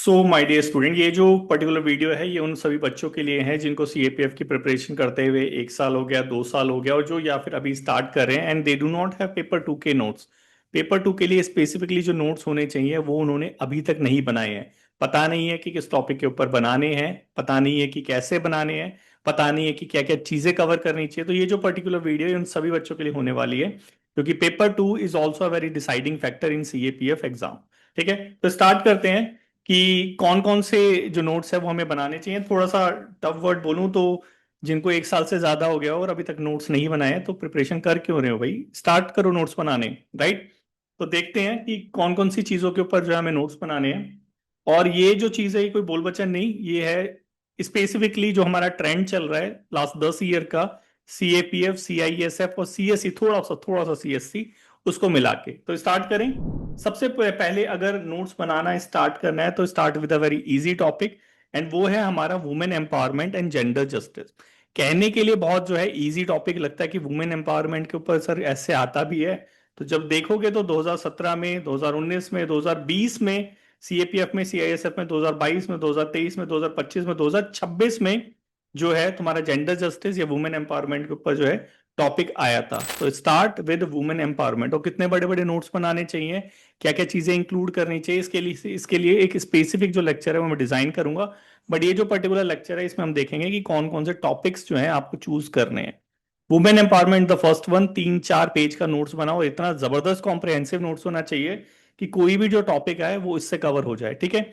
So my dear student, ये जो particular video है ये उन सभी बच्चों के लिए है जिनको सीएपीएफ की प्रिपरेशन करते हुए 1 साल हो गया, 2 साल हो गया, और जो या फिर अभी स्टार्ट कर रहे हैं and they do not have paper 2 के नोट्स। पेपर 2 के लिए स्पेसिफिकली जो नोट्स होने चाहिए वो उन्होंने अभी तक नहीं बनाए हैं। पता नहीं है कि किस टॉपिक के ऊपर बनाने हैं, पता नहीं है कि कैसे बनाने हैं, पता नहीं है कि क्या क्या चीजें कवर करनी चाहिए। तो ये जो पर्टिकुलर वीडियो है उन सभी बच्चों के लिए होने वाली है, क्योंकि paper 2 is also a very deciding factor in CAPF exam. ठीक है, तो स्टार्ट करते हैं कि कौन कौन से जो नोट्स है वो हमें बनाने चाहिए। थोड़ा सा टफ वर्ड बोलूं तो जिनको 1 साल से ज्यादा हो गया और अभी तक नोट्स नहीं बनाए तो प्रिपरेशन कर क्यों रहे हो भाई, स्टार्ट करो नोट्स बनाने। राइट, तो देखते हैं कि कौन कौन सी चीजों के ऊपर जो है हमें नोट्स बनाने हैं। और ये जो चीज है ये कोई बोल बचन नहीं, ये है स्पेसिफिकली जो हमारा ट्रेंड चल रहा है लास्ट 10 ईयर का, सीएपीएफ, सीआईएसएफ और सीएससी, थोड़ा सा सीएससी, उसको मिला के। तो स्टार्ट करें। सबसे पहले अगर नोट्स बनाना स्टार्ट करना है तो start with a very easy topic, and वो है हमारा women empowerment and gender justice. कहने के लिए बहुत जो है इजी टॉपिक लगता है कि वुमेन एम्पावरमेंट के ऊपर सर ऐसे आता भी है, तो जब देखोगे तो 2017 में, 2019 में, 2020 में सीएपीएफ में, सीआईएसएफ में, 2022 में, 2023 में, 2025 में, 2026 में जो है तुम्हारा जेंडर जस्टिस या वुमेन एम्पावरमेंट के ऊपर जो है टॉपिक आया था। तो स्टार्ट विद वुमेन एम्पावरमेंट। और कितने बड़े बड़े नोट्स बनाने चाहिए, क्या क्या चीजें इंक्लूड करनी चाहिए, इसके लिए एक स्पेसिफिक जो लेक्चर है वो मैं डिजाइन करूंगा। बट ये जो पर्टिकुलर लेक्चर है इसमें हम देखेंगे कि कौन कौन से टॉपिक्स जो है आपको चूज करने हैं। Women empowerment the first one, 3-4 page का नोट्स बनाओ, इतना जबरदस्त कॉम्प्रिहेंसिव नोट्स होना चाहिए कि कोई भी जो टॉपिक आए वो इससे कवर हो जाए। ठीक है,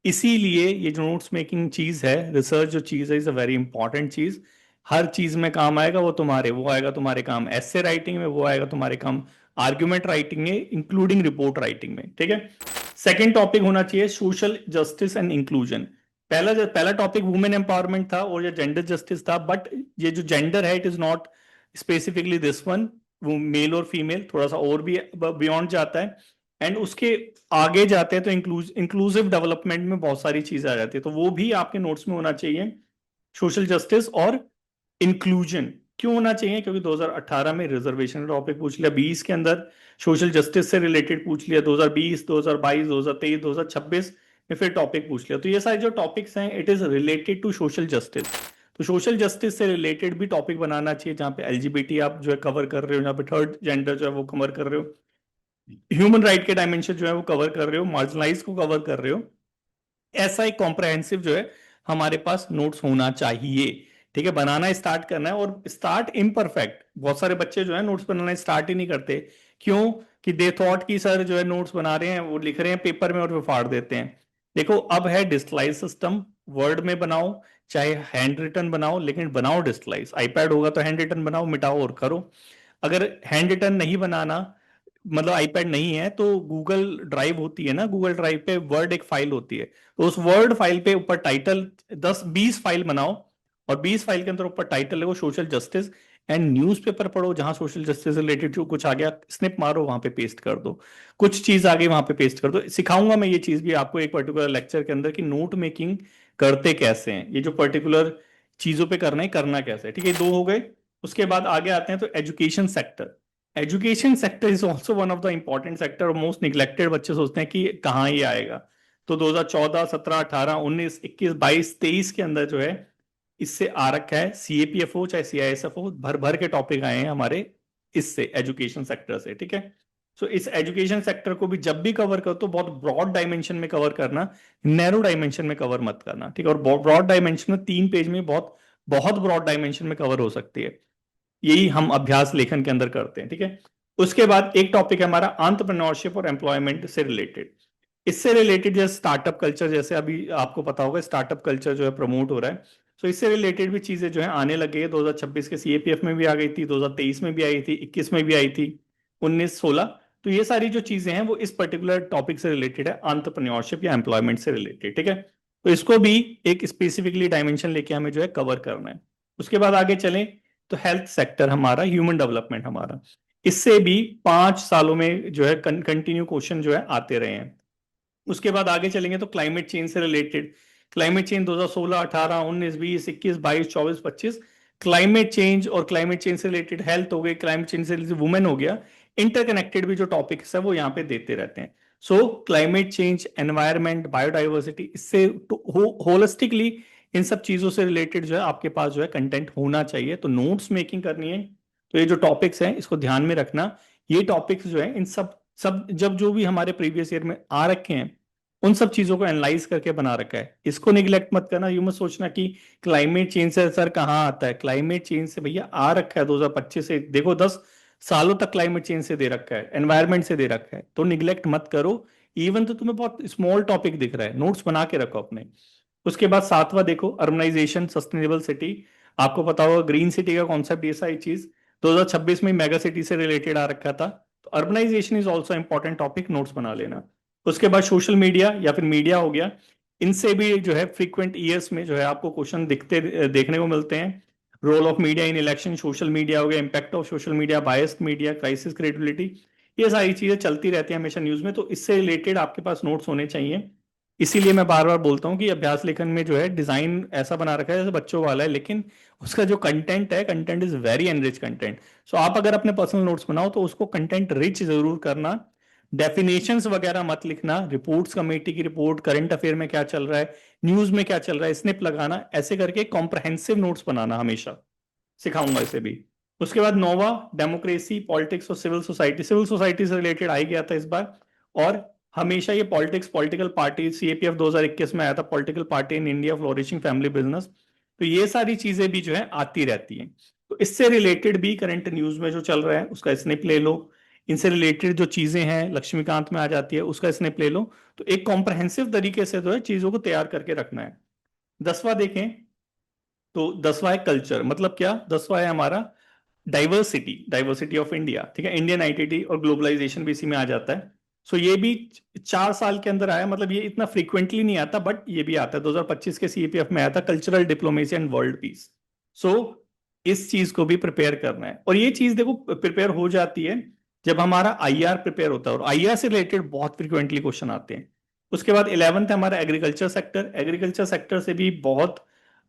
इसीलिए ये जो नोट्स मेकिंग चीज है, रिसर्च जो चीज है, इज अ वेरी इंपॉर्टेंट चीज। हर चीज में काम आएगा वो आएगा तुम्हारे काम एसे राइटिंग में, वो आएगा तुम्हारे काम आर्ग्यूमेंट राइटिंग में, इंक्लूडिंग रिपोर्ट राइटिंग में। ठीक है, सेकंड टॉपिक होना चाहिए सोशल जस्टिस एंड इंक्लूजन। पहला टॉपिक वुमेन एम्पावरमेंट था और ये जेंडर जस्टिस था, बट ये जो जेंडर है it is not specifically this one, वो मेल और फीमेल थोड़ा सा और भी बियॉन्ड जाता है। एंड उसके आगे जाते हैं तो इंक्लूसिव डेवलपमेंट में बहुत सारी चीजें आ जाती है, तो वो भी आपके नोट्स में होना चाहिए। सोशल जस्टिस और इंक्लूजन क्यों होना चाहिए, क्योंकि 2018 में रिजर्वेशन टॉपिक पूछ लिया, 20 के अंदर सोशल जस्टिस से रिलेटेड पूछ लिया, 2020, 2022, 2023, 2026 में फिर टॉपिक पूछ लिया। तो ये सारे जो टॉपिक्स हैं it is related to social justice. तो सोशल जस्टिस से रिलेटेड भी टॉपिक बनाना चाहिए, जहां पे एलजीबीटी आप जो है कवर कर रहे हो, जहां पे थर्ड जेंडर जो है वो कवर कर रहे हो, ह्यूमन राइट के डायमेंशन जो है वो कवर कर रहे हो, मार्जिनलाइज को कवर कर रहे हो। ऐसा एक कॉम्प्रहेंसिव जो है हमारे पास नोट्स होना चाहिए। ठीक है, बनाना स्टार्ट करना है, और स्टार्ट इम्परफेक्ट। बहुत सारे बच्चे जो है नोट्स बनाना स्टार्ट ही नहीं करते। क्यों? कि दे थॉट कि सर जो है नोट्स बना रहे हैं वो लिख रहे हैं पेपर में और वो फाड़ देते हैं। देखो, अब है डिजिटलाइज सिस्टम, वर्ड में बनाओ चाहे हैंड रिटन बनाओ, लेकिन बनाओ डिजिटलाइज। आईपैड होगा तो हैंड रिटन बनाओ, मिटाओ और करो। अगर हैंड रिटन नहीं बनाना, मतलब आईपैड नहीं है, तो गूगल ड्राइव होती है ना, गूगल ड्राइव पे वर्ड एक फाइल होती है, तो उस वर्ड फाइल पे ऊपर टाइटल 10-20 फाइल बनाओ, और 20 फाइल के अंदर ऊपर टाइटल लगो सोशल जस्टिस, एंड न्यूज़पेपर पढ़ो, जहां सोशल जस्टिस से रिलेटेड जो कुछ आ गया स्निप मारो, वहां पे पेस्ट कर दो। कुछ चीज आ गई वहां पे पेस्ट कर दो। सिखाऊंगा मैं ये चीज भी आपको एक पर्टिकुलर लेक्चर के अंदर कि नोट मेकिंग करते कैसे हैं, ये जो पर्टिकुलर चीजों पे करना है करना कैसे है। ठीक है, दो हो गए। उसके बाद आगे आते हैं तो education sector. Education sector is also one of the important sector और मोस्ट निग्लेक्टेड। बच्चे सोचते हैं कि कहाँ ये आएगा। तो 2014, 17, 18, 19, 21, 22, 23 के अंदर जो है इससे आ रखा है, सीएपीएफ हो चाहे सीआईएसएफ हो, भर भर के टॉपिक आए हैं हमारे इससे, एजुकेशन सेक्टर से। ठीक है, सो इस एजुकेशन सेक्टर को भी जब भी कवर करो तो बहुत ब्रॉड डायमेंशन में कवर करना, नैरो डायमेंशन में कवर मत करना। ठीक है, और ब्रॉड डायमेंशन में 3 पेज में बहुत बहुत ब्रॉड डायमेंशन में कवर हो सकती है। यही हम अभ्यास लेखन के अंदर करते हैं। ठीक है, उसके बाद एक टॉपिक है हमारा एंटरप्रेन्योरशिप और एम्प्लॉयमेंट से रिलेटेड। इससे रिलेटेड जैसे स्टार्टअप कल्चर, जैसे अभी आपको पता होगा स्टार्टअप कल्चर जो है प्रमोट हो रहा है, तो इससे रिलेटेड भी चीजें जो है आने लगी है। 2026 के सीएपीएफ में भी आ गई थी, 2023 में भी आई थी, 21 में भी आई थी, 19-16। तो ये सारी जो चीजें हैं वो इस पर्टिकुलर टॉपिक से रिलेटेड है, एंटरप्रेन्योरशिप या एम्प्लॉयमेंट से रिलेटेड। ठीक है, तो इसको भी एक स्पेसिफिकली डायमेंशन लेके हमें जो है कवर करना है। उसके बाद आगे चलें तो हेल्थ सेक्टर हमारा, ह्यूमन डेवलपमेंट हमारा, इससे भी 5 सालों में जो है कंटिन्यू क्वेश्चन जो है आते रहे हैं। उसके बाद आगे चलेंगे तो क्लाइमेट चेंज से related, climate change 2016, 18, 19, 20, 21, 22, 24, 25, climate change और क्लाइमेट चेंज से रिलेटेड हेल्थ हो गई, क्लाइमेट चेंज से रिलेटेड वुमेन हो गया, इंटरकनेक्टेड भी जो टॉपिक्स है वो यहाँ पे देते रहते हैं। सो क्लाइमेट चेंज, एनवायरमेंट, बायोडाइवर्सिटी, इससे होलिस्टिकली इन सब चीजों से रिलेटेड जो है आपके पास जो है कंटेंट होना चाहिए। तो नोट्स मेकिंग करनी है तो ये जो टॉपिक्स हैं इसको ध्यान में रखना। ये टॉपिक्स जो है इन सब सब जब जो भी हमारे प्रीवियस ईयर में आ रखे हैं उन सब चीजों को एनालाइज करके बना रखा है, इसको निगलेक्ट मत करना। यू मत सोचना कि क्लाइमेट चेंज से सर कहाँ आता है, क्लाइमेट चेंज से भैया आ रखा है 2025 से, देखो 10 सालों तक क्लाइमेट चेंज से दे रखा है, एनवायरमेंट से दे रखा है, तो निगलेक्ट मत करो। इवन तो तुम्हें बहुत स्मॉल टॉपिक दिख रहा है, नोट्स बना के रखो अपने। उसके बाद सातवां देखो, अर्बनाइजेशन, सस्टेनेबल सिटी। आपको पता होगा ग्रीन सिटी का कॉन्सेप्ट, ये सारी चीज 2026 में मेगा सिटी से रिलेटेड आ रखा था। तो urbanisation is also important topic, notes बना लेना। उसके बाद सोशल मीडिया या फिर मीडिया हो गया, इनसे भी जो है फ्रीक्वेंट ईयर्स में जो है आपको क्वेश्चन देखने को मिलते हैं। Role of media in election, social media हो गया, impact of social media, biased media, crisis credibility, ये सारी चीजें चलती रहती हैं हमेशा न्यूज में, तो इससे रिलेटेड आपके पास नोट्स होने चाहिए। इसीलिए मैं बार बार बोलता हूँ कि अभ्यास लेखन में जो है डिजाइन ऐसा बना रखा है जैसे बच्चों वाला है, लेकिन उसका जो कंटेंट है, content is very enrich content. So आप अगर अपने पर्सनल नोट्स बनाओ तो उसको कंटेंट रिच जरूर करना। डेफिनेशंस वगैरह मत लिखना, रिपोर्ट्स, कमेटी की रिपोर्ट, करंट अफेयर में क्या चल रहा है, न्यूज में क्या चल रहा है, स्निप लगाना, ऐसे करके कॉम्प्रहेंसिव नोट्स बनाना हमेशा, सिखाऊंगा इसे भी। उसके बाद नोवा, डेमोक्रेसी, पॉलिटिक्स और सिविल सोसाइटी, सिविल सोसाइटी से रिलेटेड आ ही गया था इस बार। और हमेशा ये पॉलिटिक्स, पॉलिटिकल पार्टी, सीएपीएफ 2021 में आया था, political party in India, flourishing family business, तो ये सारी चीजें भी जो है आती रहती हैं। तो इससे रिलेटेड भी करंट न्यूज में जो चल रहा है उसका स्निप ले लो। इनसे रिलेटेड जो चीजें हैं लक्ष्मीकांत में आ जाती है, उसका स्निप ले लो। तो एक कॉम्प्रहेंसिव तरीके से जो है चीजों को तैयार करके रखना है। 10वां देखें तो 10वां है कल्चर, मतलब क्या, 10वां है हमारा डाइवर्सिटी, डाइवर्सिटी ऑफ इंडिया, ठीक है, इंडियन आइडेंटिटी और ग्लोबलाइजेशन भी इसी में आ जाता है। सो ये भी 4 साल के अंदर आया, मतलब ये इतना फ्रीक्वेंटली नहीं आता बट ये भी आता है। 2025 के सीएपीएफ में आया था, cultural diplomacy and world peace. So इस चीज को भी प्रिपेयर करना है, और ये चीज देखो प्रिपेयर हो जाती है जब हमारा आईआर प्रिपेयर होता है, और आईआर से रिलेटेड बहुत फ्रीक्वेंटली क्वेश्चन आते हैं। उसके बाद 11th है हमारा एग्रीकल्चर सेक्टर, एग्रीकल्चर सेक्टर से भी बहुत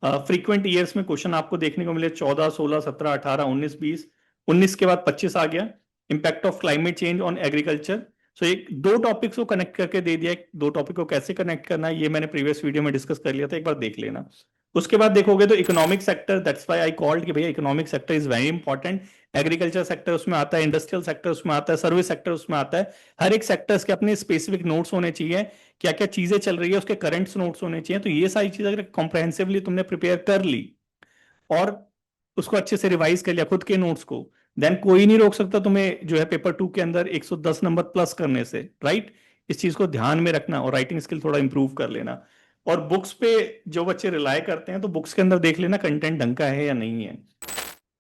फ्रीक्वेंट ईयर्स में क्वेश्चन आपको देखने को मिले, 14, 16, 17, 18, 19, 20, 19 के बाद 25 आ गया, impact of climate change on agriculture. So एक दो टॉपिक्स को कनेक्ट करके दे दिया, दो टॉपिक को कैसे कनेक्ट करना है ये मैंने प्रीवियस वीडियो में डिस्कस कर लिया था, एक बार देख लेना। उसके बाद देखोगे तो economic sector, that's why I called कि भैया economic sector is very important. Agriculture sector उसमें आता है, इंडस्ट्रियल सेक्टर उसमें आता है, सर्विस सेक्टर उसमें आता है। हर एक सेक्टर्स के अपने स्पेसिफिक नोट्स होने चाहिए, क्या क्या चीजें चल रही है उसके करंट्स नोट्स होने चाहिए। तो ये सारी चीजें अगर कॉम्प्रहेंसिवली तुमने प्रिपेयर कर ली और उसको अच्छे से रिवाइज कर लिया खुद के नोट्स को, देन कोई नहीं रोक सकता तुम्हें जो है पेपर 2 के अंदर 110 नंबर प्लस करने से, राइट। इस चीज को ध्यान में रखना और राइटिंग स्किल थोड़ा इंप्रूव कर लेना। और बुक्स पे जो बच्चे रिलाय करते हैं तो बुक्स के अंदर देख लेना कंटेंट ढंग का है या नहीं है।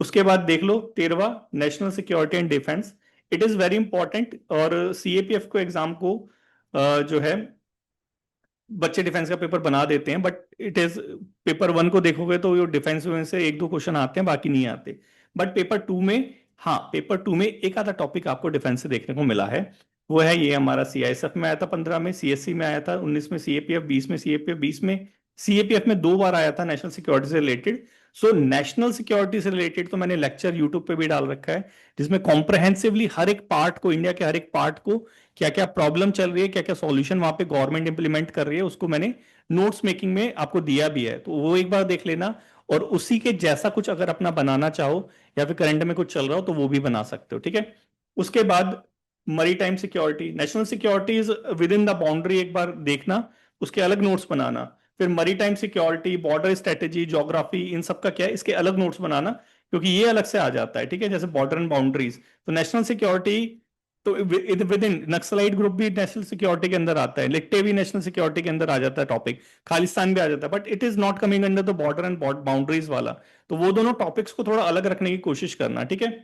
उसके बाद देख लो 13वां, national security and defence, it is very important. और सीएपीएफ को एग्जाम को जो है बच्चे डिफेंस का पेपर बना देते हैं, बट इट इज पेपर 1 को देखोगे तो ये डिफेंस में से एक दो क्वेश्चन आते हैं, बाकी नहीं आते। बट पेपर 2 में, हाँ पेपर 2 में एक आधा टॉपिक आपको डिफेंस से देखने को मिला है। वो है ये हमारा सीआईएसएफ में आया था 15 में, सीएससी में आया था 19 में, सीएपीएफ 20 में, सीएपीएफ 20 में, सीएपीएफ में 2 बार आया था नेशनल सिक्योरिटी से रिलेटेड। सो नेशनल सिक्योरिटी से रिलेटेड तो मैंने लेक्चर यूट्यूब पे भी डाल रखा है, जिसमें कॉम्प्रहेंसिवली हर एक पार्ट को, इंडिया के हर एक पार्ट को, क्या क्या प्रॉब्लम चल रही है, क्या क्या सॉल्यूशन वहां पे गवर्नमेंट इंप्लीमेंट कर रही है, उसको मैंने नोट्स मेकिंग में आपको दिया भी है, तो वो एक बार देख लेना। और उसी के जैसा कुछ अगर अपना बनाना चाहो या फिर करंट में कुछ चल रहा हो तो वो भी बना सकते हो, ठीक है। उसके बाद maritime security, national security is within the boundary, एक बार देखना, उसके अलग नोट्स बनाना। फिर maritime security, border strategy, geography, इन सब का क्या है, इसके अलग नोट्स बनाना, क्योंकि ये अलग से आ जाता है, ठीक है, जैसे बॉर्डर एंड बाउंड्रीज। तो नेशनल सिक्योरिटी, तो विद इन नक्सलाइट ग्रुप भी नेशनल सिक्योरिटी के अंदर आता है, लिट्टे भी नेशनल सिक्योरिटी के अंदर आ जाता है टॉपिक, खालिस्तान भी आ जाता है, but it is not coming under the border and boundaries वाला। तो वो दोनों टॉपिक्स को थोड़ा अलग रखने की कोशिश करना, ठीक है।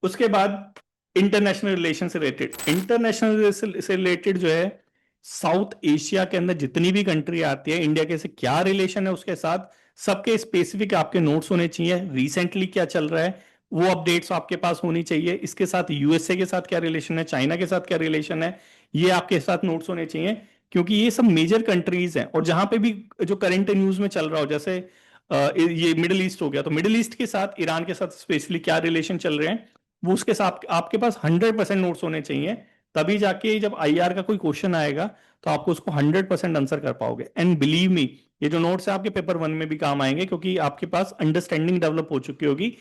उसके बाद इंटरनेशनल रिलेशन से रिलेटेड, इंटरनेशनल से रिलेटेड जो है साउथ एशिया के अंदर जितनी भी कंट्री आती है, इंडिया के से क्या रिलेशन है उसके साथ, सबके स्पेसिफिक आपके नोट्स होने चाहिए। रिसेंटली क्या चल रहा है वो अपडेट्स आपके पास होनी चाहिए। इसके साथ यूएसए के साथ क्या रिलेशन है, चाइना के साथ क्या रिलेशन है, ये आपके साथ नोट्स होने चाहिए, क्योंकि ये सब मेजर कंट्रीज हैं। और जहां पे भी जो करंट न्यूज में चल रहा हो, जैसे ये मिडिल ईस्ट हो गया, तो मिडिल ईस्ट के साथ ईरान के साथ स्पेशली क्या रिलेशन चल रहे हैं, वो उसके साथ आपके पास 100% नोट्स होने चाहिए, तभी जाके जब आईआर का कोई क्वेश्चन आएगा तो आपको उसको 100% आंसर कर पाओगे। एंड बिलीव मी, ये जो नोट्स है आपके पेपर 1 में भी काम आएंगे, क्योंकि आपके पास अंडरस्टैंडिंग डेवलप हो चुकी होगी,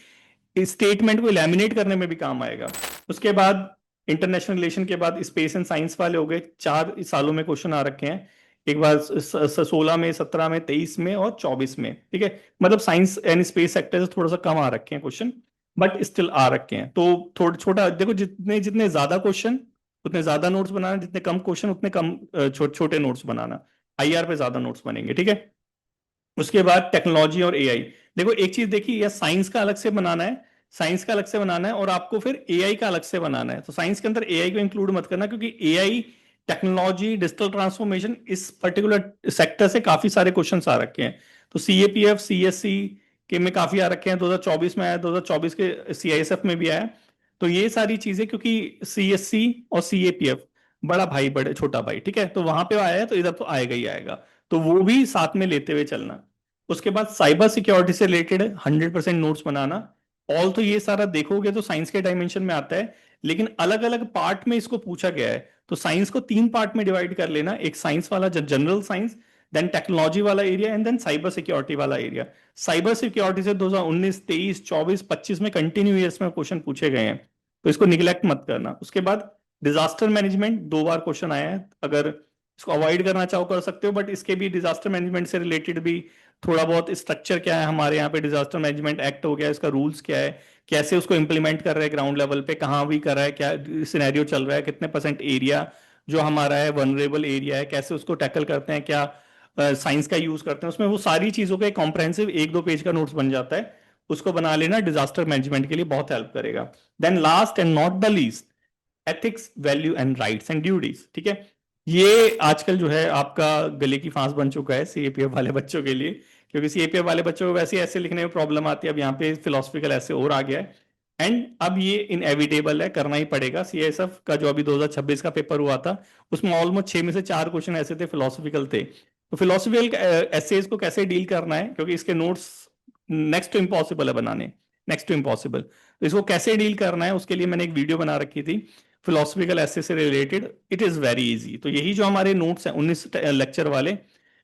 स्टेटमेंट को लैमिनेट करने में भी काम आएगा। उसके बाद इंटरनेशनल रिलेशन के बाद स्पेस एंड साइंस वाले हो गए, 4 सालों में क्वेश्चन आ रखे हैं। एक बार 16 में, 17 में, 23 में और 24 में, ठीक है। मतलब साइंस एंड स्पेस सेक्टर से थोड़ा सा कम आ रखे हैं क्वेश्चन, बट स्टिल आ रखे हैं। तो थोड़ा छोटा देखो, जितने जितने ज्यादा क्वेश्चन उतने ज्यादा नोट्स बनाना, जितने कम क्वेश्चन उतने कम छोटे नोट्स बनाना। आईआर पे ज्यादा नोट्स बनेंगे, ठीक है। उसके बाद टेक्नोलॉजी और एआई। देखो एक चीज देखिए, या साइंस का अलग से बनाना है, साइंस का अलग से बनाना है, और आपको फिर एआई का अलग से बनाना है। तो साइंस के अंदर एआई को इंक्लूड मत करना, क्योंकि एआई, टेक्नोलॉजी, डिजिटल ट्रांसफॉर्मेशन, इस पर्टिकुलर सेक्टर से काफी सारे क्वेश्चन आ रखे हैं। तो सीएपीएफ, सीएससी के में काफी आ रखे हैं, 2024 में आया, 2024 के सीआईएसएफ में भी आया। तो ये सारी चीजें, क्योंकि सीएससी और सीएपीएफ बड़ा भाई बड़े छोटा भाई, ठीक है, तो वहां पे आया है, तो इधर तो आएगा ही आएगा। तो वो भी साथ में लेते हुए चलना। उसके बाद साइबर सिक्योरिटी से रिलेटेड 100% नोट्स बनाना। ऑल तो ये सारा देखोगे तो साइंस के डायमेंशन में आता है, लेकिन अलग अलग पार्ट में इसको पूछा गया है। तो साइंस को 3 पार्ट में डिवाइड कर लेना, एक साइंस वाला जनरल साइंस, देन टेक्नोलॉजी वाला area, and then cyber security वाला एरिया। साइबर सिक्योरिटी से 2019, 23, 24, 25 में कंटिन्यू ईयर्स में क्वेश्चन पूछे गए हैं, तो इसको निगलेक्ट मत करना। उसके बाद डिजास्टर मैनेजमेंट 2 बार क्वेश्चन आया है, अगर इसको अवॉइड करना चाहो कर सकते हो, बट इसके भी डिजास्टर मैनेजमेंट से रिलेटेड भी थोड़ा बहुत स्ट्रक्चर क्या है हमारे यहाँ पे, डिजास्टर मैनेजमेंट एक्ट हो गया, इसका रूल्स क्या है, कैसे उसको इंप्लीमेंट कर रहे हैं ग्राउंड लेवल पे, कहाँ भी कर रहा है, क्या सिनेरियो चल रहा है, कितने % एरिया जो हमारा है वनरेबल एरिया है, कैसे उसको टैकल करते हैं, क्या साइंस का यूज करते हैं उसमें, वो सारी चीजों का एक कॉम्प्रहेंसिव 1-2 पेज का नोट्स बन जाता है। उसको बना लेना, डिजास्टर मैनेजमेंट के लिए बहुत हेल्प करेगा। Then last and not the least, ethics, value and rights and duties, ठीक है। ये आजकल जो है आपका गले की फांस बन चुका है सीएपीएफ वाले बच्चों के लिए, क्योंकि सीएपीएफ वाले बच्चों को वैसे ऐसे लिखने में प्रॉब्लम आती है, अब यहाँ पे फिलोसफिकल ऐसे और आ गया है। एंड अब ये इनएविटेबल है, करना ही पड़ेगा। सीएसएफ का जो अभी 2026 का पेपर हुआ था, उसमें ऑलमोस्ट 6 में से 4 क्वेश्चन ऐसे थे फिलोसफिकल थे। तो फिलोसफिकल एसेज को कैसे डील करना है, क्योंकि इसके नोट्स नेक्स्ट टू इम्पॉसिबल है बनाने, नेक्स्ट टू इम्पॉसिबल। तो इसको कैसे डील करना है उसके लिए मैंने एक वीडियो बना रखी थी, फिलोसफिकल एसे से related. It is very easy. तो यही जो हमारे नोट्स हैं 19 लेक्चर वाले,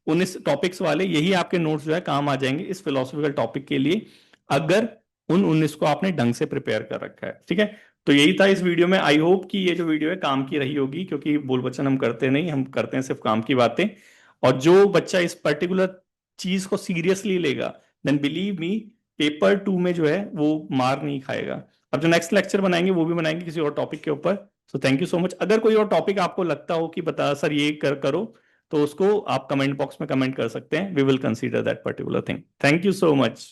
19 टॉपिक्स वाले, यही आपके नोट्स जो है काम आ जाएंगे इस फिलोसफिकल टॉपिक के लिए, अगर उन 19 को आपने ढंग से प्रिपेयर कर रखा है, ठीक है। तो यही था इस वीडियो में। आई होप कि ये जो वीडियो है काम की रही होगी, क्योंकि बोल वचन हम करते नहीं, हम करते हैं सिर्फ काम की बातें। और जो बच्चा इस पर्टिकुलर चीज को सीरियसली लेगा, देन बिलीव मी, पेपर 2 में जो है वो मार नहीं खाएगा। अब जो नेक्स्ट लेक्चर बनाएंगे वो भी बनाएंगे किसी और टॉपिक के ऊपर। So thank you so much. अगर कोई और टॉपिक आपको लगता हो कि बता सर ये करो, तो उसको आप कमेंट बॉक्स में कमेंट कर सकते हैं। We will consider that particular thing. Thank you so much.